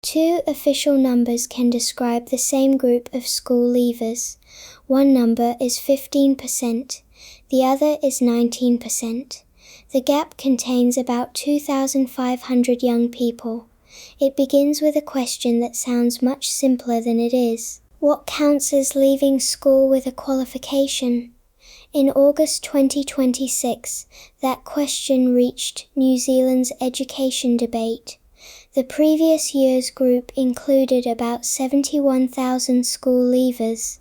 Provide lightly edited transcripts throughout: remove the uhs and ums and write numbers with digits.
Two official numbers can describe the same group of school leavers. One number is 15%, the other is 19%. The gap contains about 2,500 young people. It begins with a question that sounds much simpler than it is. What counts as leaving school with a qualification? In August 2026, that question reached New Zealand's education debate. The previous year's group included about 71,000 school leavers.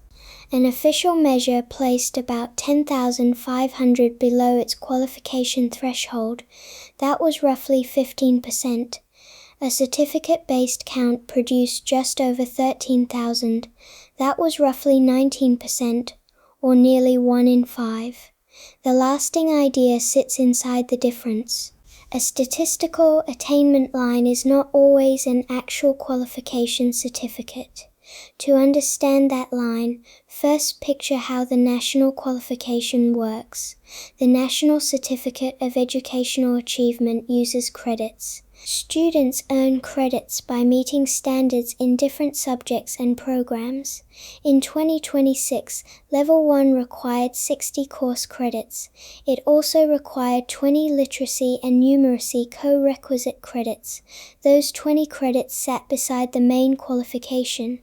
An official measure placed about 10,500 below its qualification threshold. That was roughly 15%. A certificate-based count produced just over 13,000. That was roughly 19%, or nearly 1 in 5. The lasting idea sits inside the difference. A statistical attainment line is not always an actual qualification certificate. To understand that line, first picture how the national qualification works. The National Certificate of Educational Achievement uses credits. Students earn credits by meeting standards in different subjects and programs. In 2026, Level 1 required 60 course credits. It also required 20 literacy and numeracy co-requisite credits. Those 20 credits sat beside the main qualification.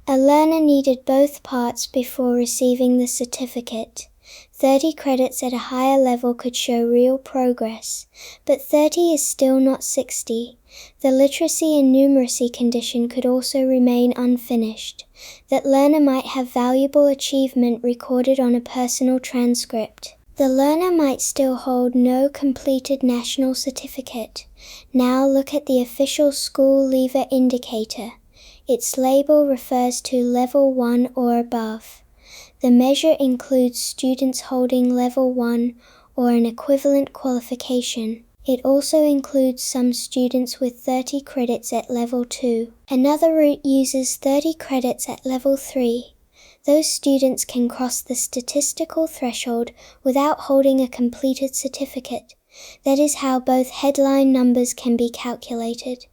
A learner needed both parts before receiving the certificate. 30 credits at a higher level could show real progress, but 30 is still not 60. The literacy and numeracy condition could also remain unfinished. That learner might have valuable achievement recorded on a personal transcript. The learner might still hold no completed national certificate. Now look at the official school leaver indicator. Its label refers to Level 1 or above. The measure includes students holding Level 1 or an equivalent qualification. It also includes some students with 30 credits at Level 2. Another route uses 30 credits at Level 3. Those students can cross the statistical threshold without holding a completed certificate. That is how both headline numbers can be calculated.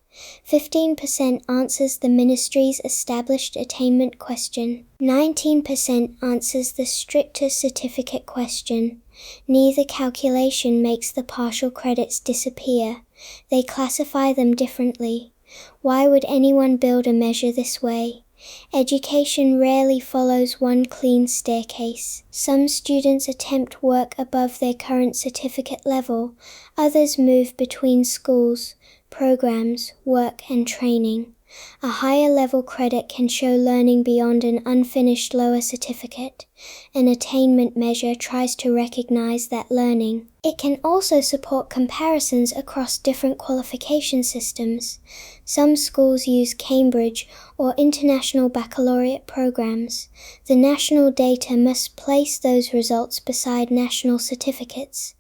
15% answers the ministry's established attainment question. 19% answers the stricter certificate question. Neither calculation makes the partial credits disappear. They classify them differently. Why would anyone build a measure this way? Education rarely follows one clean staircase. Some students attempt work above their current certificate level. Others move between schools, programs, work, and training. A higher level credit can show learning beyond an unfinished lower certificate. An attainment measure tries to recognize that learning. It can also support comparisons across different qualification systems. Some schools use Cambridge or international baccalaureate programs. The national data must place those results beside national certificates.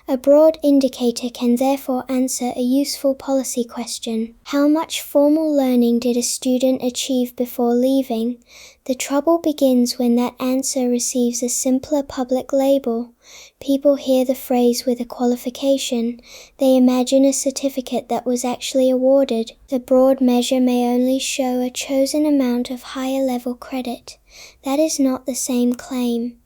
A broad indicator can therefore answer a useful policy question. How much formal learning did a student achieve before leaving? The trouble begins when that answer receives a simpler public label. People hear the phrase with a qualification. They imagine a certificate that was actually awarded. The broad measure may only show a chosen amount of higher level credit. That is not the same claim.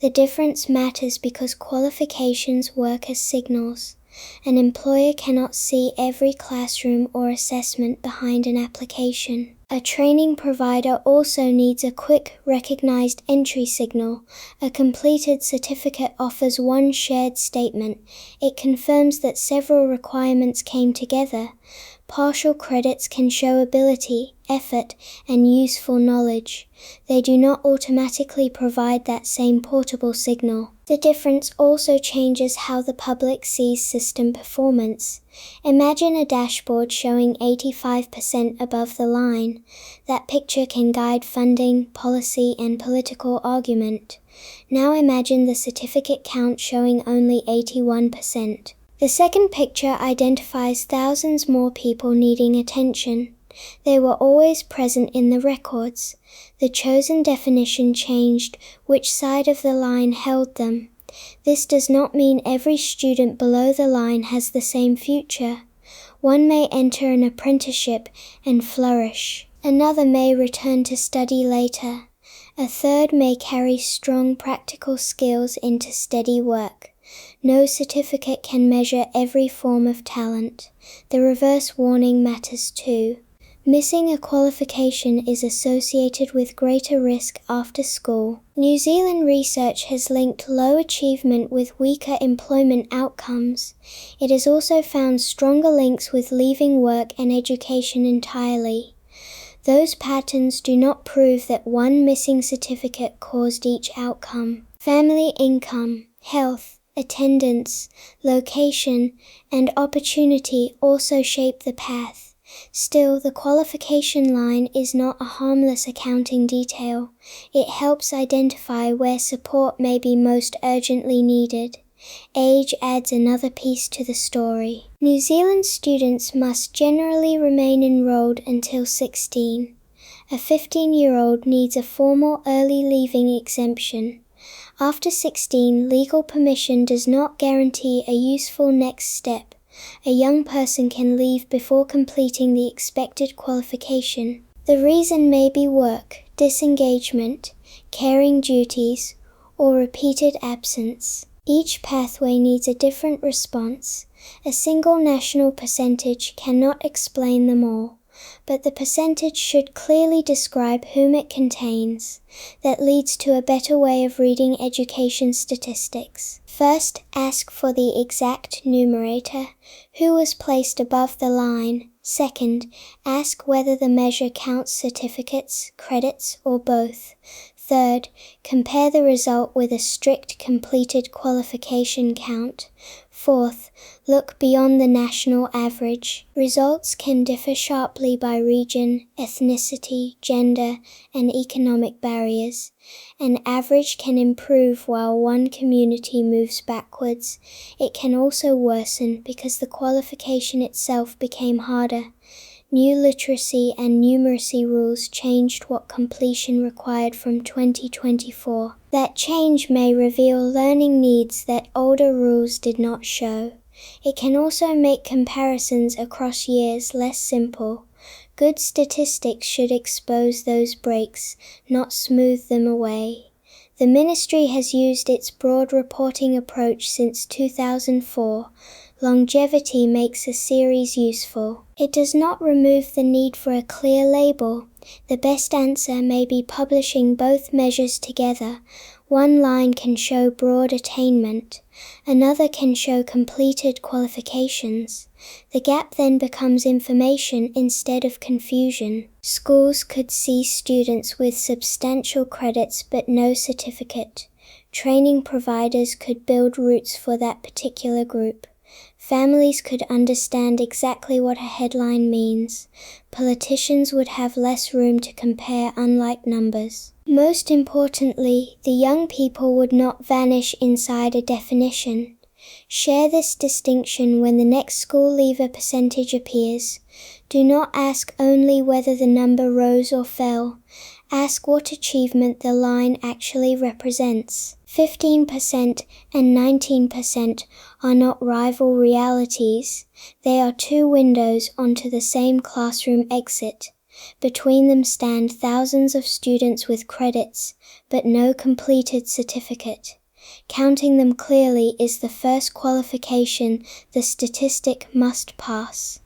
The difference matters because qualifications work as signals. An employer cannot see every classroom or assessment behind an application. A training provider also needs a quick, recognized entry signal. A completed certificate offers one shared statement. It confirms that several requirements came together. Partial credits can show ability, effort, and useful knowledge. They do not automatically provide that same portable signal. The difference also changes how the public sees system performance. Imagine a dashboard showing 85% above the line. That picture can guide funding, policy, and political argument. Now imagine the certificate count showing only 81%. The second picture identifies thousands more people needing attention. They were always present in the records. The chosen definition changed which side of the line held them. This does not mean every student below the line has the same future. One may enter an apprenticeship and flourish. Another may return to study later. A third may carry strong practical skills into steady work. No certificate can measure every form of talent. The reverse warning matters too. Missing a qualification is associated with greater risk after school. New Zealand research has linked low achievement with weaker employment outcomes. It has also found stronger links with leaving work and education entirely. Those patterns do not prove that one missing certificate caused each outcome. Family income, health, attendance, location, and opportunity also shape the path. Still, the qualification line is not a harmless accounting detail. It helps identify where support may be most urgently needed. Age adds another piece to the story. New Zealand students must generally remain enrolled until 16. A 15-year-old needs a formal early leaving exemption. After 16, legal permission does not guarantee a useful next step. A young person can leave before completing the expected qualification. The reason may be work, disengagement, caring duties, or repeated absence. Each pathway needs a different response. A single national percentage cannot explain them all, but the percentage should clearly describe whom it contains. That leads to a better way of reading education statistics. First, ask for the exact numerator, who was placed above the line. Second, ask whether the measure counts certificates, credits, or both. Third, compare the result with a strict completed qualification count. Fourth, look beyond the national average. Results can differ sharply by region, ethnicity, gender, and economic barriers. An average can improve while one community moves backwards. It can also worsen because the qualification itself became harder. New literacy and numeracy rules changed what completion required from 2024. That change may reveal learning needs that older rules did not show. It can also make comparisons across years less simple. Good statistics should expose those breaks, not smooth them away. The ministry has used its broad reporting approach since 2004. Longevity makes a series useful. It does not remove the need for a clear label. The best answer may be publishing both measures together. One line can show broad attainment. Another can show completed qualifications. The gap then becomes information instead of confusion. Schools could see students with substantial credits but no certificate. Training providers could build routes for that particular group. Families could understand exactly what a headline means. Politicians would have less room to compare unlike numbers. Most importantly, the young people would not vanish inside a definition. Share this distinction when the next school leaver percentage appears. Do not ask only whether the number rose or fell. Ask what achievement the line actually represents. 15% and 19% are not rival realities. They are two windows onto the same classroom exit. Between them stand thousands of students with credits, but no completed certificate. Counting them clearly is the first qualification the statistic must pass.